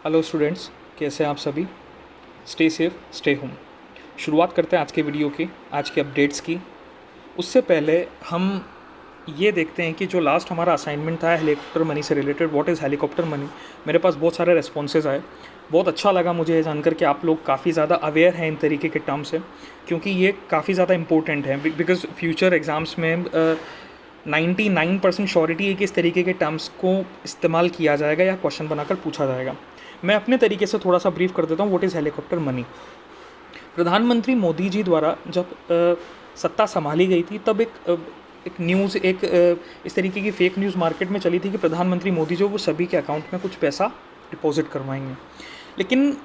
Hello students, कैसे हैं आप सभी। Stay safe, stay home. शुरुआत करते हैं आज के वीडियो की, आज के अपडेट्स की। उससे पहले हम ये देखते हैं कि जो लास्ट हमारा असाइनमेंट था हेलीकॉप्टर मनी से related, what is helicopter money. मेरे पास बहुत सारे रेस्पॉन्सेज आए। बहुत अच्छा लगा मुझे ये जानकर कि आप लोग काफ़ी ज़्यादा अवेयर हैं इन तरीके के टर्म से, क्योंकि ये काफ़ी ज़्यादा इंपॉर्टेंट है। बिकॉज फ्यूचर एग्ज़ाम्स में 99% श्योरिटी है कि इस तरीके के टर्म्स को इस्तेमाल किया जाएगा या क्वेश्चन बनाकर पूछा जाएगा। मैं अपने तरीके से थोड़ा सा ब्रीफ कर देता हूँ व्हाट इज़ हेलीकॉप्टर मनी। प्रधानमंत्री मोदी जी द्वारा जब सत्ता संभाली गई थी, तब एक न्यूज़ इस तरीके की फेक न्यूज़ मार्केट में चली थी कि प्रधानमंत्री मोदी जो वो सभी के अकाउंट में कुछ पैसा डिपॉजिट करवाएंगे। लेकिन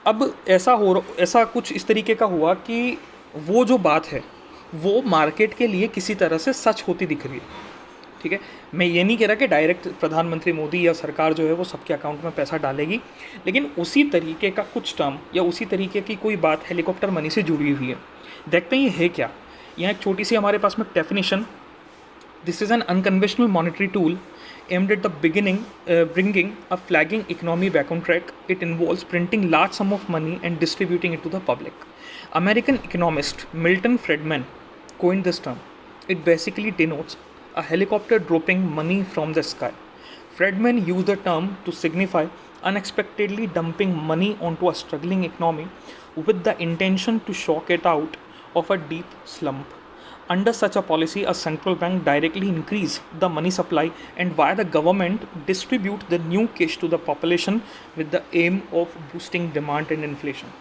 अब ऐसा कुछ इस तरीके का हुआ कि वो जो बात है वो मार्केट के लिए किसी तरह से सच होती दिख रही है। ठीक है, मैं ये नहीं कह रहा कि डायरेक्ट प्रधानमंत्री मोदी या सरकार जो है वो सबके अकाउंट में पैसा डालेगी, लेकिन उसी तरीके का कुछ टर्म या उसी तरीके की कोई बात हेलीकॉप्टर मनी से जुड़ी हुई है। देखते हैं ये है क्या। यहाँ एक छोटी सी हमारे पास में definition. This is an unconventional monetary tool aimed at the bringing a flagging economy back on track. It involves printing large sum of money and distributing it to the public. American economist Milton Friedman coined this term. It basically denotes a helicopter dropping money from the sky. Friedman used the term to signify unexpectedly dumping money onto a struggling economy with the intention to shock it out of a deep slump. Under such a policy, a central bank directly increase the money supply and via the government distribute the new cash to the population with the aim of boosting demand and inflation.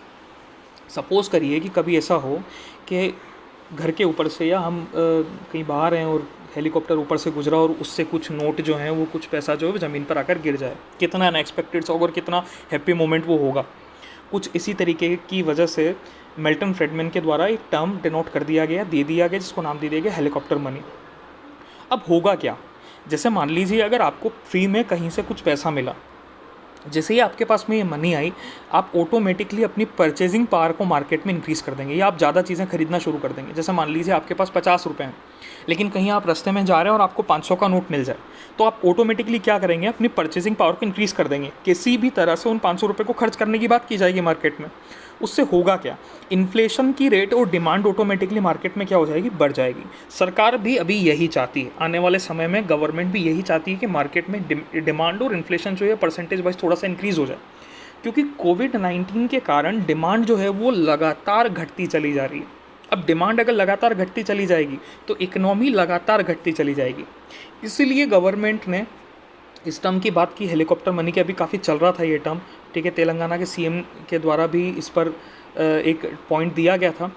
Suppose करिए कि कभी ऐसा हो कि घर के ऊपर से या हम कहीं बाहर हैं और हेलीकॉप्टर ऊपर से गुजरा और उससे कुछ नोट जो हैं वो कुछ पैसा जो है ज़मीन पर आकर गिर जाए। कितना अनएक्सपेक्टेड सा और कितना हैप्पी मोमेंट वो होगा। कुछ इसी तरीके की वजह से मिल्टन फ्रेडमैन के द्वारा एक टर्म डिनोट कर दिया गया, दे दिया गया, जिसको नाम दे दिया गया हेलीकॉप्टर मनी। अब होगा क्या, जैसे मान लीजिए अगर आपको फ्री में कहीं से कुछ पैसा मिला, जैसे ही आपके पास में ये मनी आई, आप ऑटोमेटिकली अपनी परचेजिंग पावर को मार्केट में इंक्रीज़ कर देंगे या आप ज़्यादा चीज़ें खरीदना शुरू कर देंगे। जैसे मान लीजिए आपके पास 50 रुपये हैं, लेकिन कहीं आप रास्ते में जा रहे हैं और आपको 500 का नोट मिल जाए, तो आप ऑटोमेटिकली क्या करेंगे, अपनी परचेजिंग पावर को इंक्रीज़ कर देंगे। किसी भी तरह से उन 500 रुपये को खर्च करने की बात की जाएगी मार्केट में। उससे होगा क्या, इन्फ्लेशन की रेट और डिमांड ऑटोमेटिकली मार्केट में क्या हो जाएगी, बढ़ जाएगी। सरकार भी अभी यही चाहती है, आने वाले समय में गवर्नमेंट भी यही चाहती है कि मार्केट में डिमांड और इन्फ्लेशन जो है परसेंटेज वाइज थोड़ा सा इंक्रीज़ हो जाए, क्योंकि कोविड-19 के कारण डिमांड जो है वो लगातार घटती चली जा रही है। अब डिमांड अगर लगातार घटती चली जाएगी तो इकोनॉमी लगातार घटती चली जाएगी। इसीलिए गवर्नमेंट ने इस टर्म की बात की, हेलीकॉप्टर मनी के। अभी काफ़ी चल रहा था ये टर्म, ठीक है। तेलंगाना के सीएम के द्वारा भी इस पर एक पॉइंट दिया गया था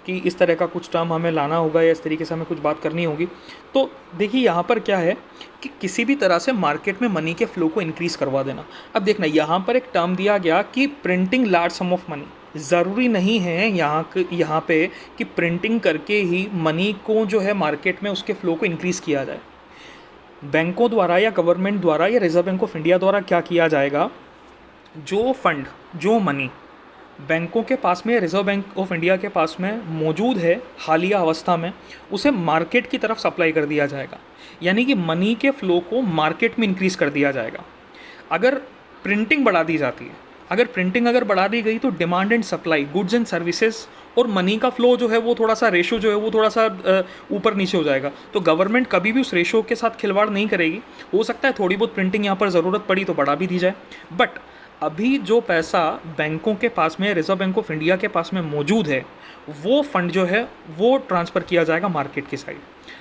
कि इस तरह का कुछ टर्म हमें लाना होगा या इस तरीके से हमें कुछ बात करनी होगी। तो देखिए यहाँ पर क्या है कि किसी भी तरह से मार्केट में मनी के फ्लो को इंक्रीज़ करवा देना। अब देखना, यहाँ पर एक टर्म दिया गया कि printing large some of money. ज़रूरी नहीं है यहाँ पे कि प्रिंटिंग करके ही मनी को जो है मार्केट में उसके फ्लो को इंक्रीज़ किया जाए। बैंकों द्वारा या गवर्नमेंट द्वारा या रिजर्व बैंक ऑफ इंडिया द्वारा क्या किया जाएगा, जो फंड, जो मनी बैंकों के पास में, रिजर्व बैंक ऑफ इंडिया के पास में मौजूद है हालिया अवस्था में, उसे मार्केट की तरफ सप्लाई कर दिया जाएगा। यानी कि मनी के फ्लो को मार्केट में इंक्रीज़ कर दिया जाएगा। अगर प्रिंटिंग बढ़ा दी जाती है, अगर बढ़ा दी गई तो demand and supply, goods and services और मनी का फ्लो जो है वो थोड़ा सा रेशो जो है वो थोड़ा सा ऊपर नीचे हो जाएगा। तो गवर्नमेंट कभी भी उस रेशो के साथ खिलवाड़ नहीं करेगी। हो सकता है थोड़ी बहुत प्रिंटिंग यहाँ पर ज़रूरत पड़ी तो बढ़ा भी दी जाए, बट अभी जो पैसा बैंकों के पास में, रिजर्व बैंक ऑफ इंडिया के पास में मौजूद है, वो फंड जो है वो ट्रांसफ़र किया जाएगा मार्केट की साइड।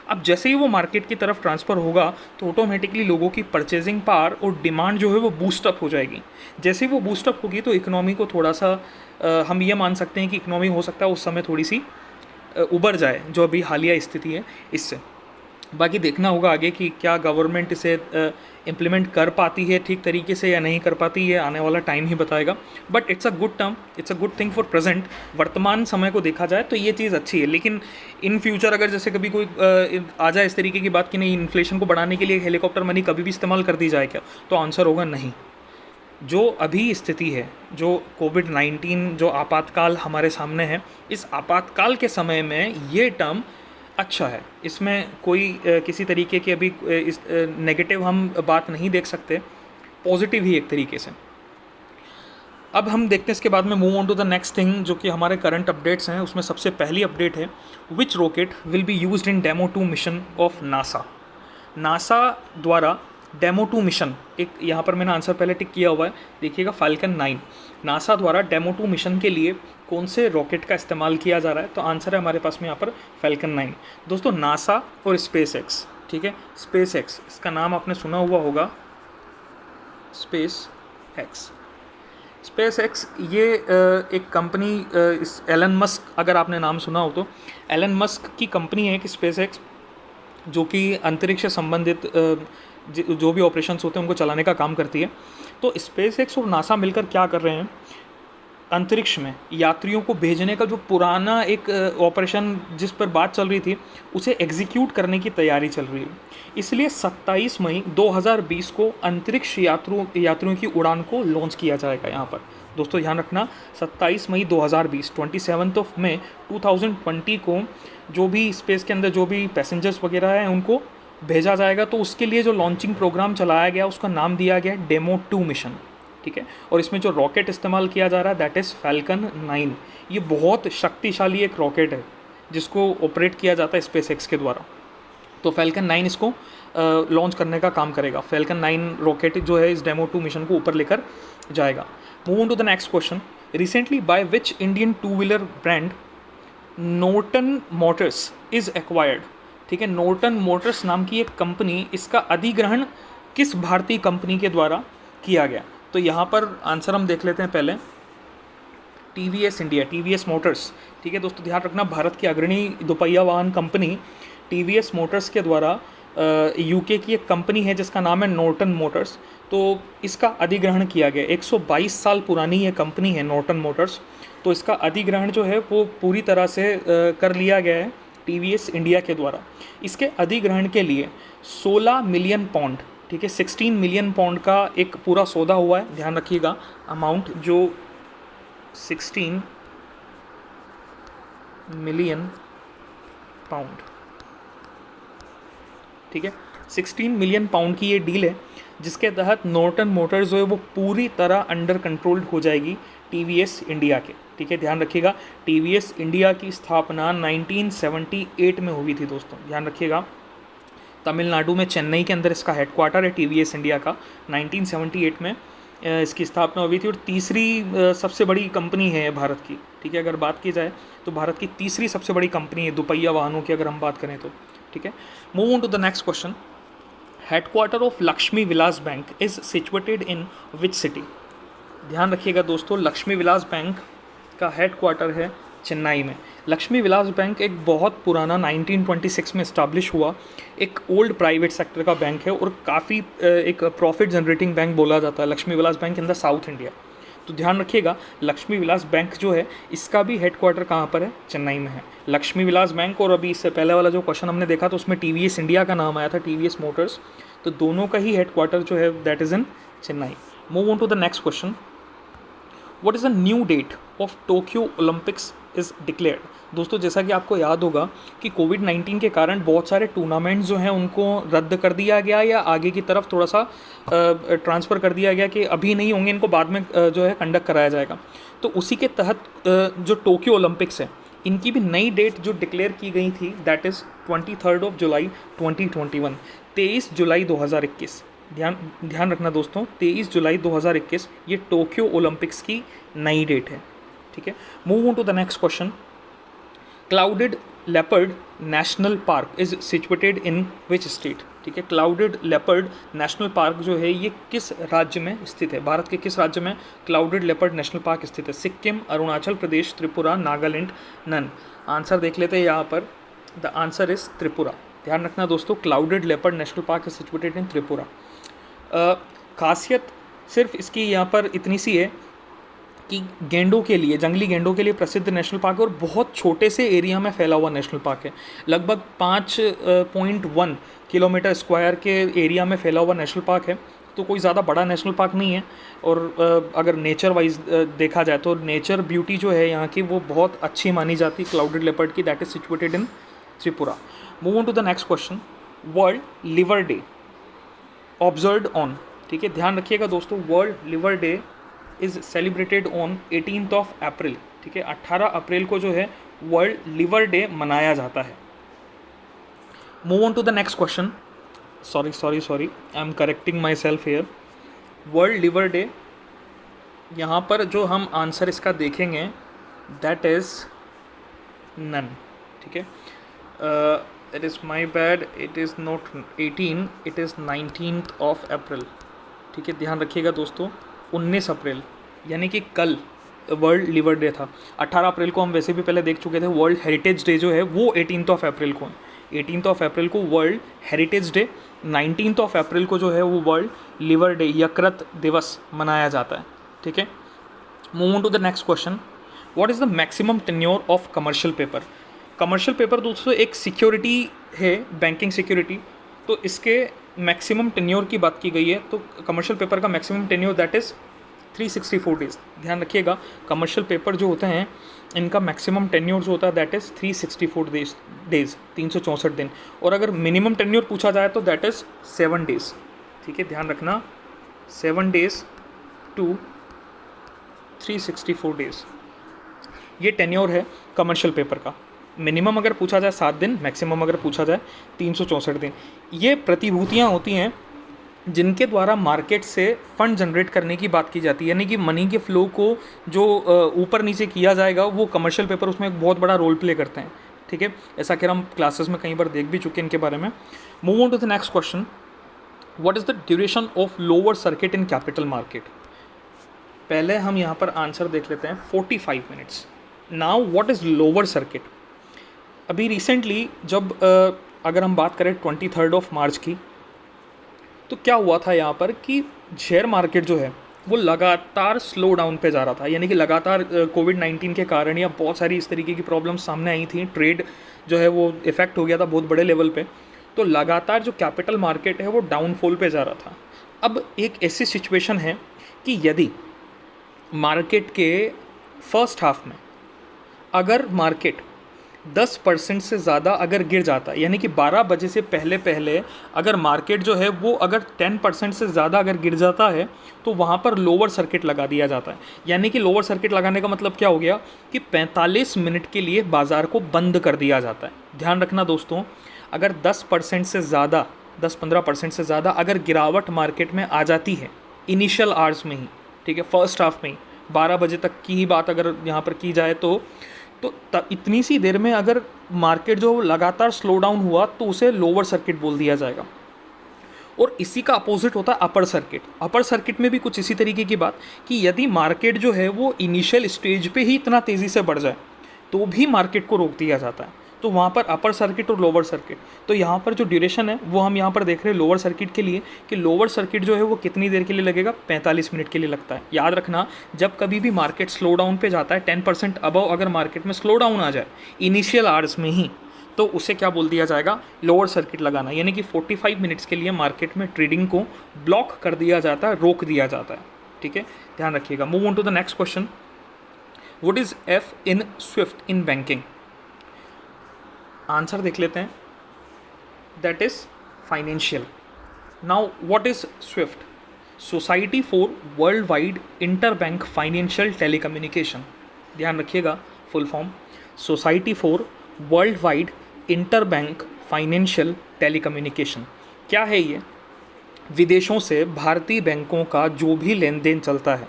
अब जैसे ही वो मार्केट की तरफ ट्रांसफ़र होगा तो ऑटोमेटिकली लोगों की परचेजिंग पावर और डिमांड जो है वो बूस्टअप हो जाएगी। जैसे ही वो बूस्टअप होगी तो इकोनॉमी को थोड़ा सा हम ये मान सकते हैं कि इकोनॉमी हो सकता है उस समय थोड़ी सी उबर जाए, जो अभी हालिया स्थिति है इससे। बाकी देखना होगा आगे कि क्या गवर्नमेंट इसे इम्प्लीमेंट कर पाती है ठीक तरीके से या नहीं कर पाती है, आने वाला टाइम ही बताएगा। But it's a good term, it's a good thing for present. वर्तमान समय को देखा जाए तो ये चीज़ अच्छी है, लेकिन इन फ्यूचर अगर जैसे कभी कोई आ जाए इस तरीके की बात कि नहीं, इन्फ्लेशन को बढ़ाने के लिए हेलीकॉप्टर मनी कभी भी इस्तेमाल कर दी जाए क्या, तो आंसर होगा नहीं। जो अभी स्थिति है, जो कोविड-19 जो आपातकाल हमारे सामने है, इस आपातकाल के समय में ये टर्म अच्छा है। इसमें कोई किसी तरीके की अभी इस नेगेटिव हम बात नहीं देख सकते, पॉजिटिव ही एक तरीके से। अब हम देखते हैं इसके बाद में move on to the next thing, जो कि हमारे करंट अपडेट्स हैं। उसमें सबसे पहली अपडेट है, which rocket will be used in demo 2 mission of NASA. NASA द्वारा डेमो 2 मिशन, एक यहाँ पर मैंने आंसर पहले टिक किया हुआ है, देखिएगा फाल्कन 9। नासा द्वारा डेमो 2 मिशन के लिए कौन से रॉकेट का इस्तेमाल किया जा रहा है, तो आंसर है हमारे पास में यहाँ पर फाल्कन 9। दोस्तों नासा और स्पेस एक्स, ठीक है, स्पेस एक्स, इसका नाम आपने सुना हुआ होगा, स्पेस एक्स। स्पेस एक्स ये एक कंपनी, इस एलन मस्क, अगर आपने नाम सुना हो तो, एलन मस्क की कंपनी है कि स्पेस एक्स, जो कि अंतरिक्ष से संबंधित जो भी ऑपरेशंस होते हैं उनको चलाने का काम करती है। तो स्पेस एक्स और नासा मिलकर क्या कर रहे हैं, अंतरिक्ष में यात्रियों को भेजने का जो पुराना एक ऑपरेशन जिस पर बात चल रही थी, उसे एग्जीक्यूट करने की तैयारी चल रही है। इसलिए 27 मई 2020 को अंतरिक्ष यात्रियों की उड़ान को लॉन्च किया जाएगा। यहाँ पर दोस्तों ध्यान रखना, 27 मई 2020, 27 मई 2020 को जो भी स्पेस के अंदर जो भी पैसेंजर्स वगैरह हैं उनको भेजा जाएगा। तो उसके लिए जो लॉन्चिंग प्रोग्राम चलाया गया उसका नाम दिया गया डेमो 2 मिशन, ठीक है। और इसमें जो रॉकेट इस्तेमाल किया जा रहा है दैट इज़ फाल्कन 9। ये बहुत शक्तिशाली एक रॉकेट है जिसको ऑपरेट किया जाता है स्पेस एक्स के द्वारा। तो फाल्कन 9 इसको लॉन्च करने का काम करेगा। फाल्कन 9 रॉकेट जो है इस डेमो 2 मिशन को ऊपर लेकर जाएगा। Move on to the next question, recently by which Indian two wheeler brand Norton Motors is acquired, ठीक है। नॉर्टन मोटर्स नाम की एक कंपनी, इसका अधिग्रहण किस भारतीय कंपनी के द्वारा किया गया, तो यहाँ पर आंसर हम देख लेते हैं पहले, TVS इंडिया, TVS मोटर्स, ठीक है। दोस्तों ध्यान रखना, भारत की अग्रणी दोपहिया वाहन कंपनी TVS मोटर्स के द्वारा UK की एक कंपनी है जिसका नाम है नॉर्टन मोटर्स, तो इसका अधिग्रहण किया गया। 122 साल पुरानी ये कंपनी है नॉर्टन मोटर्स, तो इसका अधिग्रहण जो है वो पूरी तरह से कर लिया गया है TVS इंडिया के द्वारा। इसके अधिग्रहण के लिए 16 मिलियन पाउंड, ठीक है, 16 मिलियन पाउंड का एक पूरा सौदा हुआ है। ध्यान रखिएगा अमाउंट, जो 16 मिलियन पाउंड, ठीक है, 16 मिलियन पाउंड की ये डील है जिसके तहत नॉर्टन मोटर्स जो है वो पूरी तरह अंडर कंट्रोल्ड हो जाएगी TVS इंडिया के, ठीक है। ध्यान रखिएगा TVS इंडिया की स्थापना 1978 में हुई थी दोस्तों, ध्यान रखिएगा। तमिलनाडु में चेन्नई के अंदर इसका हेडक्वार्टर है TVS इंडिया का। 1978 में इसकी स्थापना हुई थी और तीसरी सबसे बड़ी कंपनी है भारत की, ठीक है। अगर बात की जाए तो भारत की तीसरी सबसे बड़ी कंपनी है दोपहिया वाहनों की, अगर हम बात करें तो, ठीक है। Move on to the next question, headquarter of Lakshmi Vilas bank is situated in which city. ध्यान रखिएगा दोस्तों, लक्ष्मी विलास बैंक का हेडक्वार्टर है चेन्नई में। लक्ष्मी विलास बैंक एक बहुत पुराना 1926 में इस्टाब्लिश हुआ एक ओल्ड प्राइवेट सेक्टर का बैंक है और काफ़ी एक प्रॉफिट जनरेटिंग बैंक बोला जाता है Lakshmi Vilas bank in the south India. तो ध्यान रखिएगा लक्ष्मी विलास बैंक जो है इसका भी हेडक्वार्टर कहाँ पर है, चेन्नई में है लक्ष्मी विलास बैंक। और अभी इससे पहले वाला जो क्वेश्चन हमने देखा तो उसमें TVS इंडिया का नाम आया था, TVS मोटर्स, तो दोनों का ही हेडक्वार्टर जो है that is in Chennai. Move on to the next question, what is the new date of Tokyo Olympics is declared. दोस्तों जैसा कि आपको याद होगा कि कोविड-19 के कारण बहुत सारे टूर्नामेंट्स जो हैं उनको रद्द कर दिया गया या आगे की तरफ थोड़ा सा ट्रांसफ़र कर दिया गया कि अभी नहीं होंगे, इनको बाद में जो है कंडक्ट कराया जाएगा। तो उसी के तहत जो टोक्यो ओलंपिक्स है इनकी भी नई डेट जो डिक्लेयर की गई थी दैट इज़ 23 जुलाई 2021, 23 जुलाई 2021। ध्यान रखना दोस्तों, 23 जुलाई 2021 ये टोक्यो ओलंपिक्स की नई डेट है, ठीक है। Move on to the next question, clouded leopard national park is situated in which state, ठीक है। क्लाउडेड लेपर्ड नेशनल पार्क जो है ये किस राज्य में स्थित है, भारत के किस राज्य में क्लाउडेड लेपर्ड नेशनल पार्क स्थित है? सिक्किम, अरुणाचल प्रदेश, त्रिपुरा, नागालैंड, नन। आंसर देख लेते हैं यहाँ पर, द आंसर इज त्रिपुरा। ध्यान रखना दोस्तों, clouded leopard national park is situated in Tripura. खासियत सिर्फ इसकी यहाँ पर इतनी सी है कि गेंडों के लिए, जंगली गेंडों के लिए प्रसिद्ध नेशनल पार्क है और बहुत छोटे से एरिया में फैला हुआ नेशनल पार्क है। लगभग 5.1 किलोमीटर स्क्वायर के एरिया में फैला हुआ नेशनल पार्क है, तो कोई ज़्यादा बड़ा नेशनल पार्क नहीं है। और अगर नेचर वाइज देखा जाए तो नेचर ब्यूटी जो है यहाँ की वो बहुत अच्छी मानी जाती है क्लाउडेड लेपर्ड की, that is situated in Tripura. Move on to the next question, world liver day observed on, ठीक है। ध्यान रखिएगा दोस्तों, world liver day is celebrated on 18th of April, ठीक है, 18 अप्रैल को जो है वर्ल्ड लिवर डे मनाया जाता है। Move on to the next question, sorry I am correcting myself here. World liver day, यहाँ पर जो हम आंसर इसका देखेंगे दैट इज़ नन, ठीक है, it is my bad, it is not 18, it is 19th of April, ठीक है, ध्यान रखिएगा दोस्तों, 19 अप्रैल यानी कि कल वर्ल्ड लिवर डे था। 18 अप्रैल को हम वैसे भी पहले देख चुके थे। वर्ल्ड हेरिटेज डे जो है वो 18th ऑफ अप्रैल को है। 18th ऑफ अप्रैल को world heritage day, 19th of April को जो है वो वर्ल्ड लिवर डे, यकृत दिवस मनाया जाता है, ठीक है। Move on to the next question, what is the maximum tenure of commercial paper. Commercial paper दोस्तों एक सिक्योरिटी है, बैंकिंग सिक्योरिटी, तो इसके मैक्सिमम टेन्योर की बात की गई है। तो कमर्शियल पेपर का maximum tenure that is 364 days. ध्यान रखिएगा, कमर्शियल पेपर जो होते हैं इनका मैक्सिमम टेन्योर जो होता है दैट इज़ 364 डेज, 364 दिन। और अगर मिनिमम टेन्योर पूछा जाए तो दैट इज़ 7 डेज, ठीक है, ध्यान रखना, 7 डेज टू 364 डेज, ये टेन्योर है कमर्शियल पेपर का। मिनिमम अगर पूछा जाए 7 दिन, मैक्सिमम अगर पूछा जाए 364 दिन। ये प्रतिभूतियाँ होती हैं जिनके द्वारा मार्केट से फंड जनरेट करने की बात की जाती है, यानी कि मनी के फ्लो को जो ऊपर नीचे किया जाएगा वो कमर्शियल पेपर उसमें एक बहुत बड़ा रोल प्ले करते हैं, ठीक है। ऐसा कि हम क्लासेस में कई बार देख भी चुके हैं इनके बारे में। Move on to the next question, what is the duration of lower circuit in capital market. पहले हम यहाँ पर आंसर देख लेते हैं, 45 minutes. Now what is lower circuit. अभी रिसेंटली जब अगर हम बात करें 23 ऑफ मार्च की, तो क्या हुआ था यहाँ पर कि शेयर मार्केट जो है वो लगातार स्लो डाउन पे जा रहा था, यानी कि लगातार कोविड-19 के कारण या बहुत सारी इस तरीके की प्रॉब्लम्स सामने आई थी, ट्रेड जो है वो इफ़ेक्ट हो गया था बहुत बड़े लेवल पे, तो लगातार जो कैपिटल मार्केट है वो डाउनफॉल पे जा रहा था। अब एक ऐसी सिचुएशन है कि यदि मार्केट के फर्स्ट हाफ में अगर मार्केट 10% से ज़्यादा अगर गिर जाता है, यानी कि 12 बजे से पहले पहले अगर मार्केट जो है वो अगर 10% से ज़्यादा अगर गिर जाता है तो वहाँ पर लोअर सर्किट लगा दिया जाता है। यानी कि लोअर सर्किट लगाने का मतलब क्या हो गया कि 45 मिनट के लिए बाज़ार को बंद कर दिया जाता है। ध्यान रखना दोस्तों, अगर 10% से ज़्यादा, 10-15% से ज़्यादा अगर गिरावट मार्केट में आ जाती है इनिशियल आवर्स में ही, ठीक है, फर्स्ट हाफ में ही, 12 बजे तक की ही बात अगर यहाँ पर की जाए तो इतनी सी देर में अगर मार्केट जो लगातार स्लो डाउन हुआ तो उसे लोअर सर्किट बोल दिया जाएगा। और इसी का अपोजिट होता है अपर सर्किट। अपर सर्किट में भी कुछ इसी तरीके की बात कि यदि मार्केट जो है वो इनिशियल स्टेज पे ही इतना तेज़ी से बढ़ जाए तो भी मार्केट को रोक दिया जाता है, तो वहाँ पर अपर सर्किट और लोअर सर्किट। तो यहाँ पर जो ड्यूरेशन है वो हम यहाँ पर देख रहे हैं लोअर सर्किट के लिए कि लोअर सर्किट जो है वो कितनी देर के लिए लगेगा, 45 मिनट के लिए लगता है। याद रखना, जब कभी भी मार्केट स्लो डाउन पे जाता है 10% अबव अगर मार्केट में स्लो डाउन आ जाए इनिशियल आवर्स में ही, तो उसे क्या बोल दिया जाएगा, लोअर सर्किट लगाना। यानी कि 45 मिनट्स के लिए मार्केट में ट्रेडिंग को ब्लॉक कर दिया जाता है, रोक दिया जाता है, ठीक है, ध्यान रखिएगा। Move on to the next question, what is F in SWIFT in banking. Answer देख लेते हैं, that is financial. Now what is SWIFT, society for world wide inter bank financial telecommunication. ध्यान रखिएगा, full form society for world wide inter bank financial telecommunication. क्या है ये, विदेशों से भारतीय बैंकों का जो भी लेन देन चलता है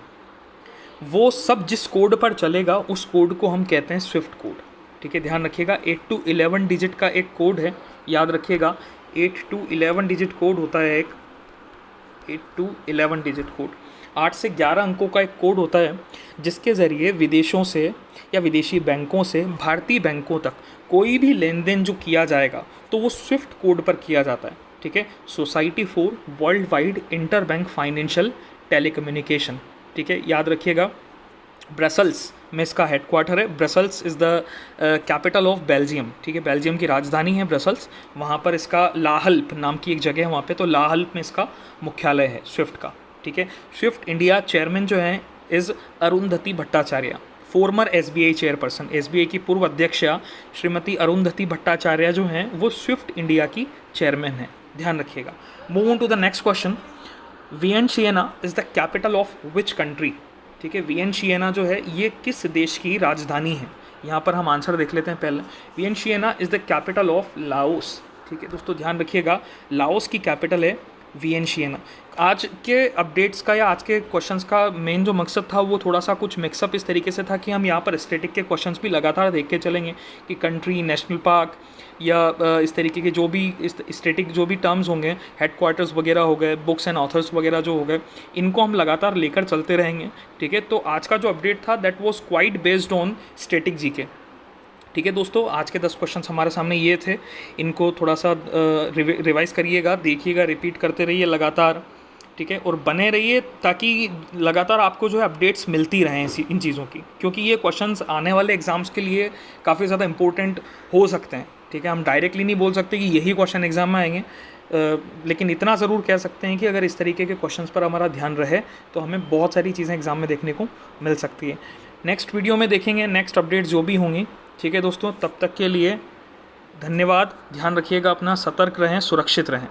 वो सब जिस कोड पर चलेगा उस कोड को हम कहते हैं स्विफ्ट कोड, ठीक है, ध्यान रखिएगा। 8 to 11 डिजिट का एक कोड है, याद रखिएगा, 8 to 11 डिजिट कोड होता है एक, 8 to 11 डिजिट कोड, 8 से 11 अंकों का एक कोड होता है जिसके ज़रिए विदेशों से या विदेशी बैंकों से भारतीय बैंकों तक कोई भी लेन देन जो किया जाएगा तो वो स्विफ्ट कोड पर किया जाता है, ठीक है। Society for world wide inter bank financial telecommunication, ठीक है, याद रखिएगा। ब्रसल्स में इसका हेडक्वार्टर है। Brussels is the capital of Belgium, ठीक है, बेल्जियम की राजधानी है ब्रसल्स। वहाँ पर इसका लाहल्प नाम की एक जगह है वहाँ पे, तो लाहल्प में इसका मुख्यालय है स्विफ्ट का, ठीक है। स्विफ्ट इंडिया चेयरमैन जो हैं is Arundhati Bhattacharya, farmer SBI chairperson. SBI की पूर्व अध्यक्षा श्रीमती अरुंधति भट्टाचार्य जो हैं वो स्विफ्ट इंडिया की चेयरमैन हैं, ध्यान रखिएगा। Move on to the next question, Vientiane is the capital of which country, ठीक है, वियनशिएना जो है ये किस देश की राजधानी है? यहाँ पर हम आंसर देख लेते हैं पहले। Vientiane is the capital of Laos. ठीक है दोस्तों, ध्यान रखिएगा, लाओस की कैपिटल है वियनशिएना। आज के अपडेट्स का या आज के क्वेश्चंस का मेन जो मकसद था वो थोड़ा सा कुछ मिक्सअप इस तरीके से था कि हम यहाँ पर स्टैटिक के क्वेश्चंस भी लगातार देख के चलेंगे कि कंट्री, नेशनल पार्क या इस तरीके के जो भी स्टैटिक जो भी टर्म्स होंगे, हेडक्वार्टर्स वगैरह हो गए, बुक्स एंड ऑथर्स वगैरह जो हो गए, इनको हम लगातार लेकर चलते रहेंगे। ठीक है, तो आज का जो अपडेट था that was quite based on static GK. ठीक है दोस्तों, आज के 10 क्वेश्चंस हमारे सामने ये थे, इनको थोड़ा सा रिवाइज़ करिएगा, देखिएगा, रिपीट करते रहिए लगातार। ठीक है, और बने रहिए ताकि लगातार आपको जो है अपडेट्स मिलती रहें इन चीज़ों की, क्योंकि ये क्वेश्चंस आने वाले एग्ज़ाम्स के लिए काफ़ी ज़्यादा इंपॉर्टेंट हो सकते हैं। ठीक है, हम डायरेक्टली नहीं बोल सकते कि यही क्वेश्चन एग्ज़ाम में आएंगे, लेकिन इतना ज़रूर कह सकते हैं कि अगर इस तरीके के क्वेश्चंस पर हमारा ध्यान रहे तो हमें बहुत सारी चीज़ें एग्ज़ाम में देखने को मिल सकती है। नेक्स्ट वीडियो में देखेंगे नेक्स्ट अपडेट्स जो भी होंगी। ठीक है दोस्तों, तब तक के लिए धन्यवाद, ध्यान रखिएगा अपना, सतर्क रहें, सुरक्षित रहें।